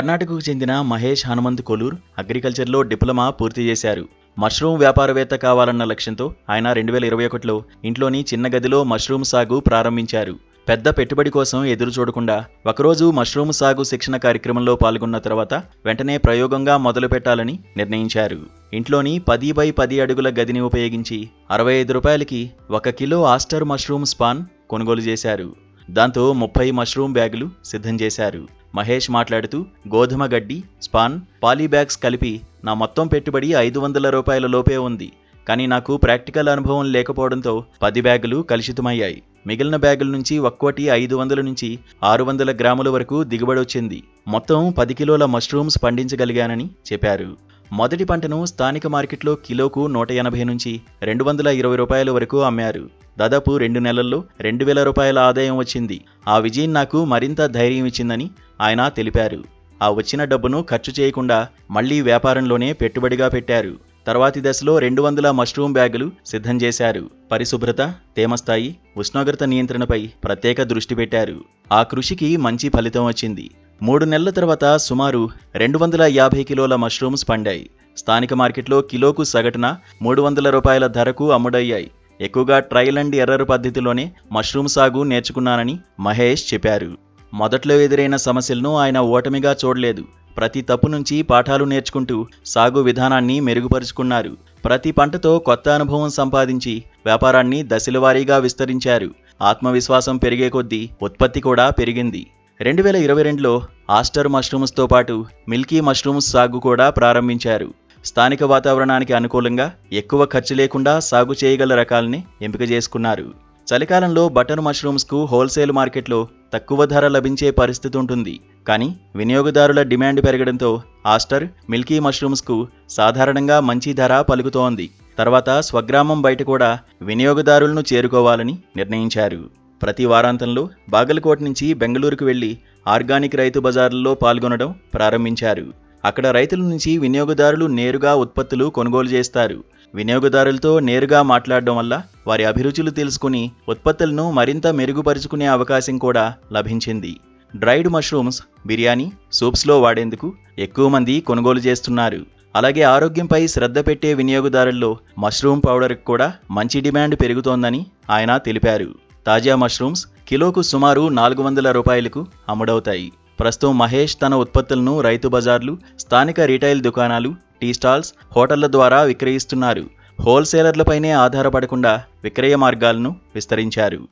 కర్ణాటకకు చెందిన మహేష్ హనుమంత్ కొలూర్ అగ్రికల్చర్లో డిప్లొమా పూర్తి చేశారు. మష్రూమ్ వ్యాపారవేత్త కావాలన్న లక్ష్యంతో ఆయన 2021లో ఇంట్లోని చిన్న గదిలో మష్రూమ్ సాగు ప్రారంభించారు. పెద్ద పెట్టుబడి కోసం ఎదురు చూడకుండా ఒకరోజు మష్రూమ్ సాగు శిక్షణ కార్యక్రమంలో పాల్గొన్న తర్వాత వెంటనే ప్రయోగంగా మొదలుపెట్టాలని నిర్ణయించారు. ఇంట్లోని 10x10 అడుగుల గదిని ఉపయోగించి 65 రూపాయలకి 1 కిలో ఆస్టర్ మష్రూమ్ స్పాన్ కొనుగోలు చేశారు. దాంతో 30 మష్రూమ్ బ్యాగులు సిద్ధం చేశారు. మహేష్ మాట్లాడుతూ, గోధుమ గడ్డి, స్పాన్, పాలీబ్యాగ్స్ కలిపి నా మొత్తం పెట్టుబడి 500 రూపాయల లోపే ఉంది. కానీ నాకు ప్రాక్టికల్ అనుభవం లేకపోవడంతో 10 బ్యాగులు కలుషితమయ్యాయి. మిగిలిన బ్యాగుల నుంచి ఒక్కోటి 500 నుంచి 600 గ్రాముల వరకు దిగుబడొచ్చింది. మొత్తం 10 కిలోల మష్రూమ్స్ పండించగలిగానని చెప్పారు. మొదటి పంటను స్థానిక మార్కెట్లో కిలోకు 180 నుంచి 220 రూపాయల వరకు అమ్మారు. దాదాపు 2 నెలల్లో 2000 రూపాయల ఆదాయం వచ్చింది. ఆ విజయం నాకు మరింత ధైర్యం ఇచ్చిందని ఆయన తెలిపారు. ఆ వచ్చిన డబ్బును ఖర్చు చేయకుండా మళ్లీ వ్యాపారంలోనే పెట్టుబడిగా పెట్టారు. తర్వాతి దశలో 200 మష్రూమ్ బ్యాగులు సిద్ధం చేశారు. పరిశుభ్రత, తేమ స్థాయి, ఉష్ణోగ్రత నియంత్రణపై ప్రత్యేక దృష్టి పెట్టారు. ఆ కృషికి మంచి ఫలితం వచ్చింది. 3 నెలల తర్వాత సుమారు 250 కిలోల మష్రూమ్స్ పండాయి. స్థానిక మార్కెట్లో కిలోకు సగటున 300 రూపాయల ధరకు అమ్ముడయ్యాయి. ఎక్కువగా ట్రయల్ అండ్ ఎర్రర్ పద్ధతిలోనే మష్రూమ్ సాగు నేర్చుకున్నానని మహేష్ చెప్పారు. మొదట్లో ఎదురైన సమస్యలను ఆయన ఓటమిగా చూడలేదు. ప్రతి తప్పు నుంచి పాఠాలు నేర్చుకుంటూ సాగు విధానాన్ని మెరుగుపరుచుకున్నారు. ప్రతి పంటతో కొత్త అనుభవం సంపాదించి వ్యాపారాన్ని దశలవారీగా విస్తరించారు. ఆత్మవిశ్వాసం పెరిగే కొద్దీ ఉత్పత్తి కూడా పెరిగింది. 2022లో ఆస్టర్ మష్రూమ్స్తో పాటు మిల్కీ మష్రూమ్స్ సాగు కూడా ప్రారంభించారు. స్థానిక వాతావరణానికి అనుకూలంగా ఎక్కువ ఖర్చు లేకుండా సాగు చేయగల రకాలని ఎంపిక చేసుకున్నారు. చలికాలంలో బటన్ మష్రూమ్స్కు హోల్సేల్ మార్కెట్లో తక్కువ ధర లభించే పరిస్థితి ఉంటుంది. కానీ వినియోగదారుల డిమాండ్ పెరగడంతో ఆస్టర్, మిల్కీ మష్రూమ్స్కు సాధారణంగా మంచి ధర పలుకుతోంది. తర్వాత స్వగ్రామం బయట కూడా వినియోగదారులను చేరుకోవాలని నిర్ణయించారు. ప్రతి వారాంతంలో బాగలకోట్ నుంచి బెంగళూరుకు వెళ్లి ఆర్గానిక్ రైతు బజార్లలో పాల్గొనడం ప్రారంభించారు. అక్కడ రైతుల నుంచి వినియోగదారులు నేరుగా ఉత్పత్తులు కొనుగోలు చేస్తారు. వినియోగదారులతో నేరుగా మాట్లాడడం వల్ల వారి అభిరుచులు తెలుసుకుని ఉత్పత్తులను మరింత మెరుగుపరుచుకునే అవకాశం కూడా లభించింది. డ్రైడ్ మష్రూమ్స్ బిర్యానీ, సూప్స్లో వాడేందుకు ఎక్కువ మంది కొనుగోలు చేస్తున్నారు. అలాగే ఆరోగ్యంపై శ్రద్ధ పెట్టే వినియోగదారుల్లో మష్రూమ్ పౌడర్కి కూడా మంచి డిమాండ్ పెరుగుతోందని ఆయన తెలిపారు. తాజా మష్రూమ్స్ కిలోకు సుమారు 400 రూపాయలకు అమ్ముడవుతాయి. ప్రస్తుతం మహేష్ తన ఉత్పత్తులను రైతు బజార్లు, స్థానిక రీటైల్ దుకాణాలు, టీ స్టాల్స్, హోటళ్ల ద్వారా విక్రయిస్తున్నారు. హోల్సేలర్లపైనే ఆధారపడకుండా విక్రయ మార్గాలను విస్తరించారు.